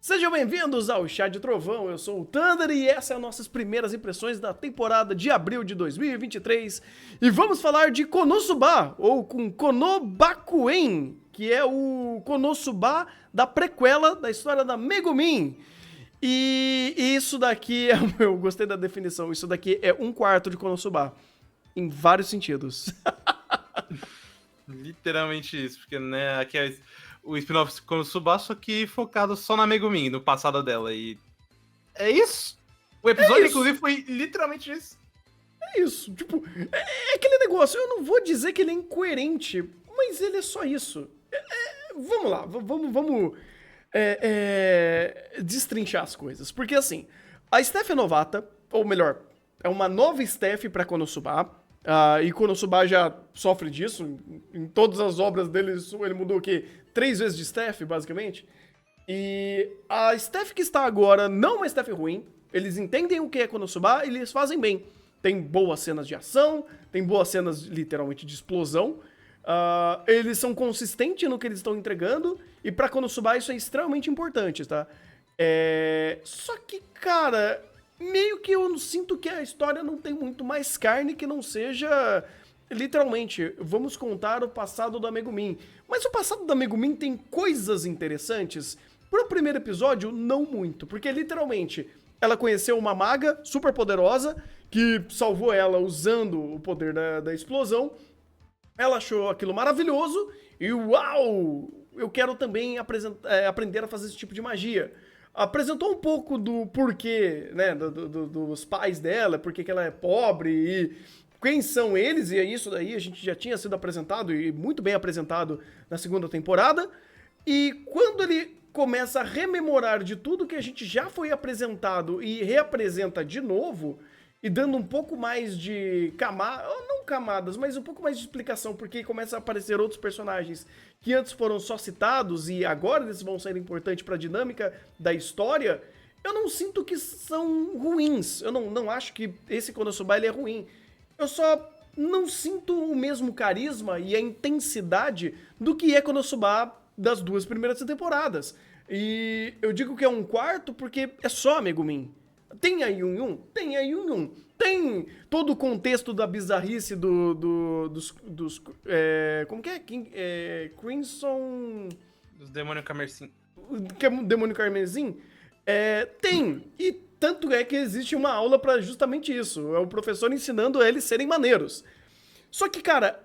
Sejam bem-vindos ao Chá de Trovão, eu sou o Thunder e essas são nossas primeiras impressões da temporada de abril de 2023 e vamos falar de Konosuba, ou com Konobakuen, que é o Konosuba da prequela da história da Megumin. E isso daqui, eu gostei da definição, isso daqui é um quarto de Konosuba, em vários sentidos. Literalmente isso, porque né, aqui é o spin-off Konosuba, só que focado só na Megumin, no passado dela. E é isso? O episódio, inclusive, foi literalmente isso. É isso, tipo, é aquele negócio, eu não vou dizer que ele é incoerente, mas ele é só isso. Vamos lá, vamos destrinchar as coisas. Porque assim, a Steph é novata, ou melhor, é uma nova Steph pra Konosuba. E Konosuba já sofre disso. Em todas as obras dele, ele mudou o quê? 3 vezes de Steph, basicamente. E a Steph que está agora não é uma Steph ruim. Eles entendem o que é Konosuba e eles fazem bem. Tem boas cenas de ação, tem boas cenas literalmente de explosão. Eles são consistentes no que eles estão entregando. E pra Konosuba isso é extremamente importante, tá? Só que, cara, meio que eu sinto que a história não tem muito mais carne que não seja, literalmente, vamos contar o passado da Megumin. Mas o passado da Megumin tem coisas interessantes. Pro primeiro episódio, não muito, porque literalmente ela conheceu uma maga super poderosa que salvou ela usando o poder da explosão. Ela achou aquilo maravilhoso e uau! Eu quero também aprender a fazer esse tipo de magia. Apresentou um pouco do porquê, né, dos pais dela, porque que ela é pobre e quem são eles, e é isso daí a gente já tinha sido apresentado e muito bem apresentado na segunda temporada. E quando ele começa a rememorar de tudo que a gente já foi apresentado e reapresenta de novo, e dando um pouco mais de camadas, não camadas, mas um pouco mais de explicação, porque começa a aparecer outros personagens que antes foram só citados e agora eles vão ser importantes para a dinâmica da história, eu não sinto que são ruins. Eu não acho que esse Konosuba ele é ruim. Eu só não sinto o mesmo carisma e a intensidade do que é Konosuba das 2 primeiras temporadas. E eu digo que é um quarto porque é só a Megumin. Tem a Yun Yun? Tem a Yun Yun. Tem todo o contexto da bizarrice dos como que é? Crimson... Dos Demônio Carmesim. Que é o Demônio Carmesim? Tem. E tanto é que existe uma aula pra justamente isso. É o professor ensinando eles serem maneiros. Só que, cara,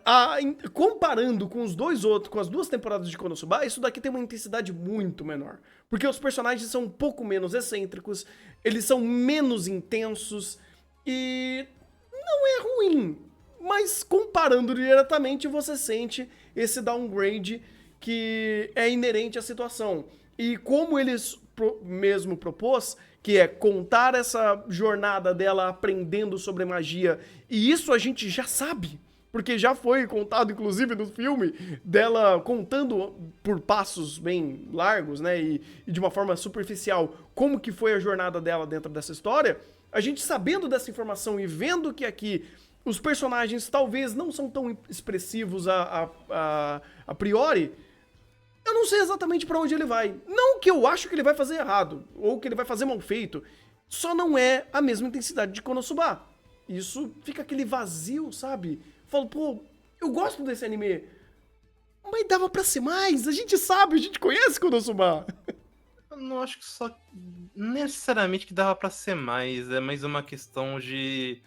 comparando com com as 2 temporadas de Konosuba, isso daqui tem uma intensidade muito menor. Porque os personagens são um pouco menos excêntricos, eles são menos intensos e não é ruim. Mas comparando diretamente, você sente esse downgrade que é inerente à situação. E como eles mesmo propôs, que é contar essa jornada dela aprendendo sobre magia, e isso a gente já sabe. Porque já foi contado, inclusive, no filme, dela contando por passos bem largos, né, e de uma forma superficial, como que foi a jornada dela dentro dessa história. A gente sabendo dessa informação e vendo que aqui os personagens talvez não são tão expressivos a priori, eu não sei exatamente pra onde ele vai. Não que eu acho que ele vai fazer errado, ou que ele vai fazer mal feito, só não é a mesma intensidade de Konosuba. Isso fica aquele vazio, sabe? Falo, pô, eu gosto desse anime, mas dava pra ser mais, a gente sabe, a gente conhece Konosuba. Eu não acho que só necessariamente que dava pra ser mais. É mais uma questão de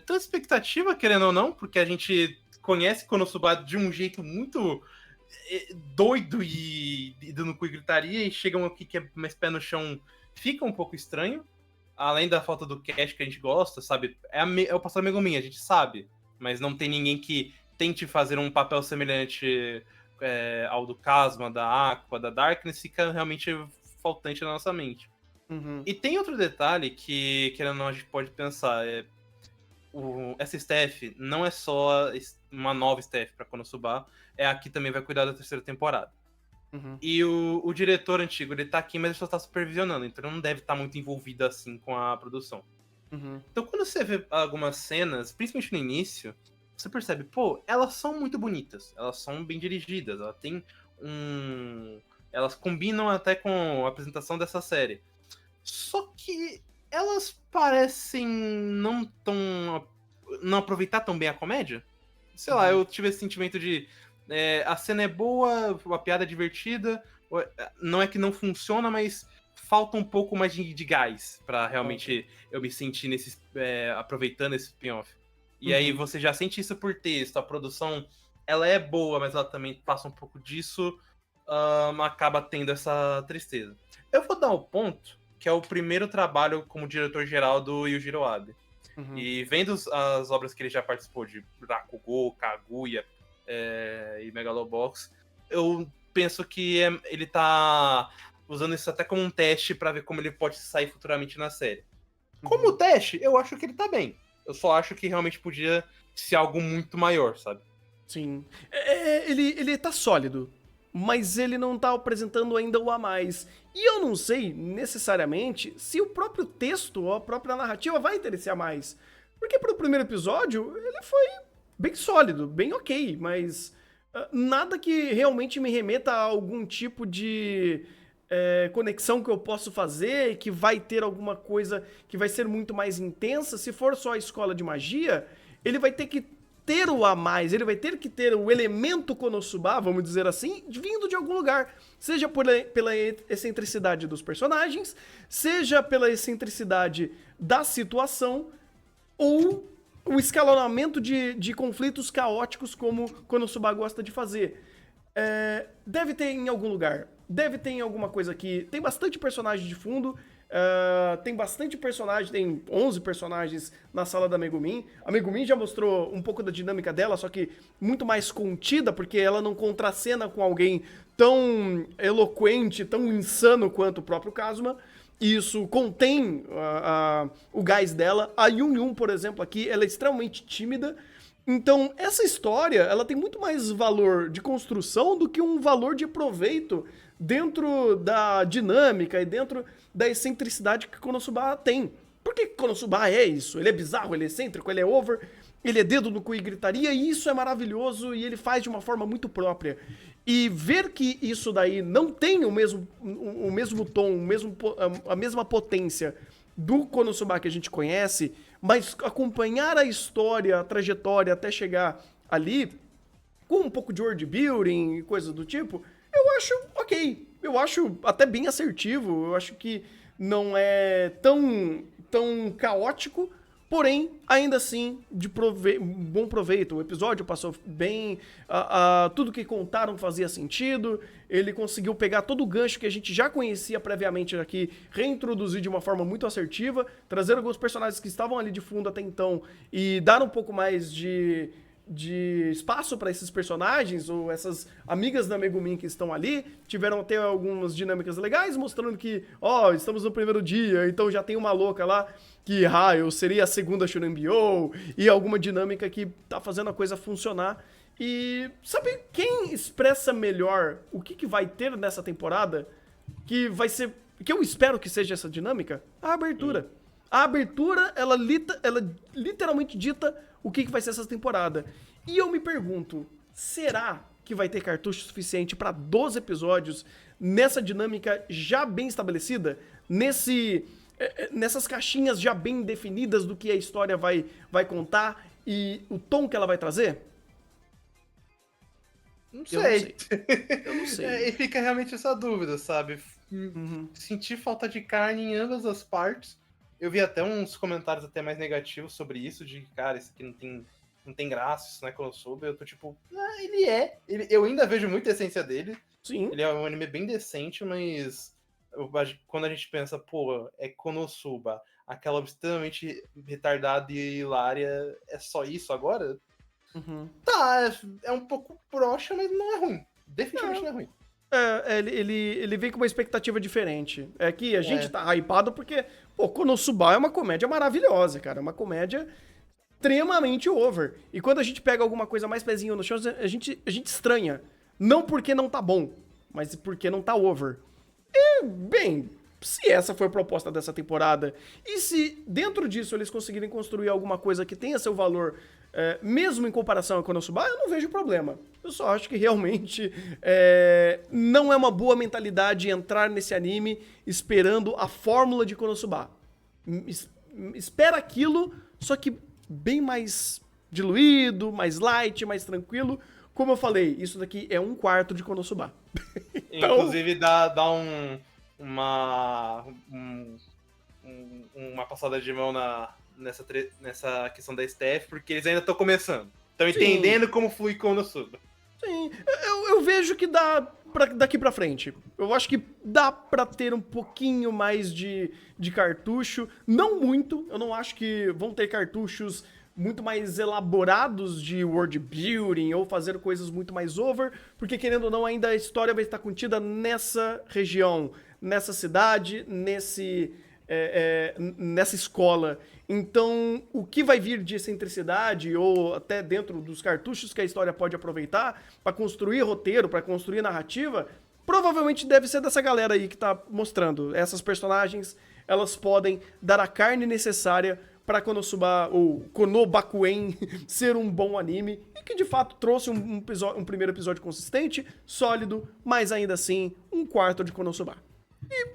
tanta expectativa, querendo ou não, porque a gente conhece Konosuba de um jeito muito doido e dando cu e gritaria, e chegam aqui que é mais pé no chão, fica um pouco estranho. Além da falta do cast que a gente gosta, sabe? É o passado Megumin, a gente sabe. Mas não tem ninguém que tente fazer um papel semelhante ao do Casma, da Aqua, da Darkness, fica realmente faltante na nossa mente. Uhum. E tem outro detalhe que, querendo ou não, a gente pode pensar. Essa Steph não é só uma nova Steph pra Konosuba, é a que também vai cuidar da 3ª temporada. Uhum. E o diretor antigo, ele tá aqui, mas ele só tá supervisionando, então ele não deve estar muito envolvido assim com a produção. Uhum. Então quando você vê algumas cenas, principalmente no início, você percebe, pô, elas são muito bonitas, elas são bem dirigidas, ela tem Elas combinam até com a apresentação dessa série. Só que elas parecem não aproveitar tão bem a comédia. Sei lá, eu tive esse sentimento de a cena é boa, a piada é divertida, não é que não funciona, mas falta um pouco mais de gás pra realmente eu me sentir aproveitando esse spin-off. E aí você já sente isso por texto, a produção ela é boa, mas ela também passa um pouco disso, acaba tendo essa tristeza. Eu vou dar o ponto que é o primeiro trabalho como diretor-geral do Yujiro Abe. E vendo as obras que ele já participou de Rakugo, Kaguya e Megalobox, eu penso que ele tá usando isso até como um teste pra ver como ele pode sair futuramente na série. Como teste, eu acho que ele tá bem. Eu só acho que realmente podia ser algo muito maior, sabe? Sim. Ele tá sólido, mas ele não tá apresentando ainda o a mais. E eu não sei, necessariamente, se o próprio texto ou a própria narrativa vai interessar mais. Porque pro primeiro episódio, ele foi bem sólido, bem ok, mas nada que realmente me remeta a algum tipo de conexão que eu posso fazer, que vai ter alguma coisa que vai ser muito mais intensa. Se for só a escola de magia, ele vai ter que ter o a mais, ele vai ter que ter o elemento Konosuba, vamos dizer assim, vindo de algum lugar. Seja pela excentricidade dos personagens, seja pela excentricidade da situação, ou o escalonamento de conflitos caóticos como Konosuba gosta de fazer. Deve ter em algum lugar, deve ter em alguma coisa aqui. Tem bastante personagem de fundo, tem bastante personagem, tem 11 personagens na sala da Megumin. A Megumin já mostrou um pouco da dinâmica dela, só que muito mais contida, porque ela não contracena com alguém tão eloquente, tão insano quanto o próprio Kazuma. Isso contém o gás dela. A Yun Yun, por exemplo, aqui, ela é extremamente tímida. Então, essa história, ela tem muito mais valor de construção do que um valor de proveito dentro da dinâmica e dentro da excentricidade que Konosuba tem. Porque Konosuba é isso, ele é bizarro, ele é excêntrico, ele é over, ele é dedo no cu e gritaria, e isso é maravilhoso, e ele faz de uma forma muito própria. E ver que isso daí não tem o mesmo tom, a mesma potência do Konosuba que a gente conhece, mas acompanhar a história, a trajetória até chegar ali, com um pouco de world building e coisas do tipo, eu acho ok. Eu acho até bem assertivo, eu acho que não é tão caótico, porém, ainda assim, de bom proveito. O episódio passou bem, tudo que contaram fazia sentido, ele conseguiu pegar todo o gancho que a gente já conhecia previamente aqui, reintroduzir de uma forma muito assertiva, trazer alguns personagens que estavam ali de fundo até então e dar um pouco mais de espaço para esses personagens, ou essas amigas da Megumin que estão ali, tiveram até algumas dinâmicas legais, mostrando que, estamos no primeiro dia, então já tem uma louca lá, que eu seria a segunda Shurambyo, e alguma dinâmica que tá fazendo a coisa funcionar. E sabe quem expressa melhor o que vai ter nessa temporada? Que vai ser, que eu espero que seja essa dinâmica? A abertura. A abertura, ela literalmente dita o que vai ser essa temporada. E eu me pergunto, será que vai ter cartucho suficiente para 12 episódios nessa dinâmica já bem estabelecida? Nessas caixinhas já bem definidas do que a história vai contar e o tom que ela vai trazer? Não sei. Eu não sei. E fica realmente essa dúvida, sabe? Sentir falta de carne em ambas as partes. Eu vi até uns comentários até mais negativos sobre isso, de cara, isso aqui não tem graça, isso não é Konosuba. Eu tô tipo, eu ainda vejo muita essência dele. Sim. Ele é um anime bem decente, mas quando a gente pensa, é Konosuba, aquela extremamente retardada e hilária, é só isso agora? Tá, é um pouco broxa, mas não é ruim. Definitivamente não é ruim. Ele vem com uma expectativa diferente. É que a gente tá hypado porque, Konosuba é uma comédia maravilhosa, cara. É uma comédia extremamente over. E quando a gente pega alguma coisa mais pezinho no chão, a gente estranha. Não porque não tá bom, mas porque não tá over. E, bem, se essa foi a proposta dessa temporada, e se dentro disso eles conseguirem construir alguma coisa que tenha seu valor, mesmo em comparação a Konosuba, eu não vejo problema. Eu só acho que realmente não é uma boa mentalidade entrar nesse anime esperando a fórmula de Konosuba. Espera aquilo, só que bem mais diluído, mais light, mais tranquilo. Como eu falei, isso daqui é 1/4 de Konosuba. Então... Inclusive dá uma passada de mão nessa questão da Steph, porque eles ainda estão começando. Estão entendendo como flui Konosuba. Sim, eu vejo que dá daqui pra frente. Eu acho que dá pra ter um pouquinho mais de cartucho. Não muito, eu não acho que vão ter cartuchos muito mais elaborados de world building ou fazer coisas muito mais over, porque querendo ou não, ainda a história vai estar contida nessa região, nessa cidade, nessa escola. Então, o que vai vir de excentricidade ou até dentro dos cartuchos que a história pode aproveitar para construir roteiro, para construir narrativa, provavelmente deve ser dessa galera aí que tá mostrando. Essas personagens, elas podem dar a carne necessária para Konosuba, ou Konobakuen, ser um bom anime, e que de fato trouxe um primeiro episódio consistente, sólido, mas ainda assim, 1/4 de Konosuba. E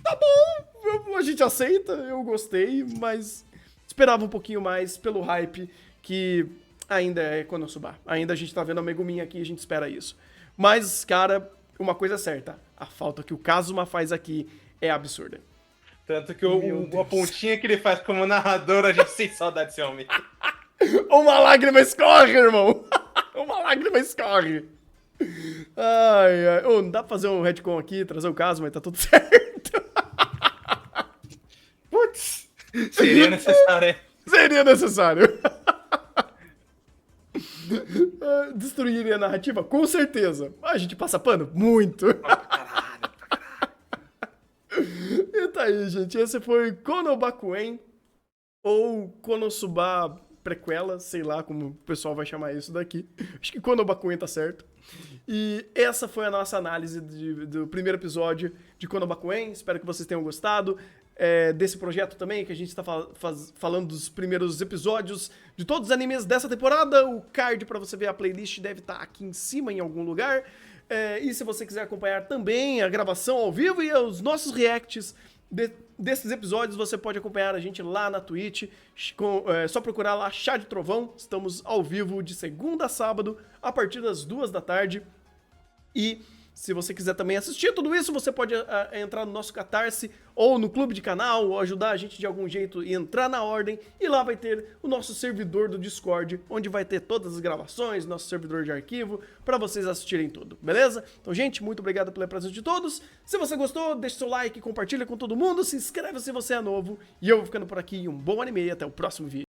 tá bom, a gente aceita, eu gostei, mas esperava um pouquinho mais pelo hype que ainda é Konosuba. Ainda a gente tá vendo a Megumin aqui, a gente espera isso. Mas, cara, uma coisa é certa, a falta que o Kazuma faz aqui é absurda. Tanto que a pontinha que ele faz como narrador, a gente sente saudade desse homem. Uma lágrima escorre, irmão! Uma lágrima escorre! Ai. Oh, não dá pra fazer um retcon aqui, trazer o caso, mas tá tudo certo. Putz! Seria necessário, Seria necessário. Destruiria a narrativa? Com certeza. A gente passa pano? Muito. E tá aí, gente. Esse foi Konobakuen, ou Konosuba prequela, sei lá como o pessoal vai chamar isso daqui. Acho que Konobakuen tá certo. E essa foi a nossa análise do primeiro episódio de Konobakuen. Espero que vocês tenham gostado desse projeto também, que a gente está falando dos primeiros episódios de todos os animes dessa temporada. O card para você ver a playlist deve estar aqui em cima em algum lugar. E se você quiser acompanhar também a gravação ao vivo e os nossos reacts desses episódios, você pode acompanhar a gente lá na Twitch, só procurar lá Chá de Trovão. Estamos ao vivo de segunda a sábado, a partir das 2 da tarde. E se você quiser também assistir tudo isso, você pode entrar no nosso Catarse ou no clube de canal, ou ajudar a gente de algum jeito e entrar na ordem. E lá vai ter o nosso servidor do Discord, onde vai ter todas as gravações, nosso servidor de arquivo, para vocês assistirem tudo, beleza? Então, gente, muito obrigado pela presença de todos. Se você gostou, deixa seu like, compartilha com todo mundo, se inscreve se você é novo. E eu vou ficando por aqui, um bom anime e até o próximo vídeo.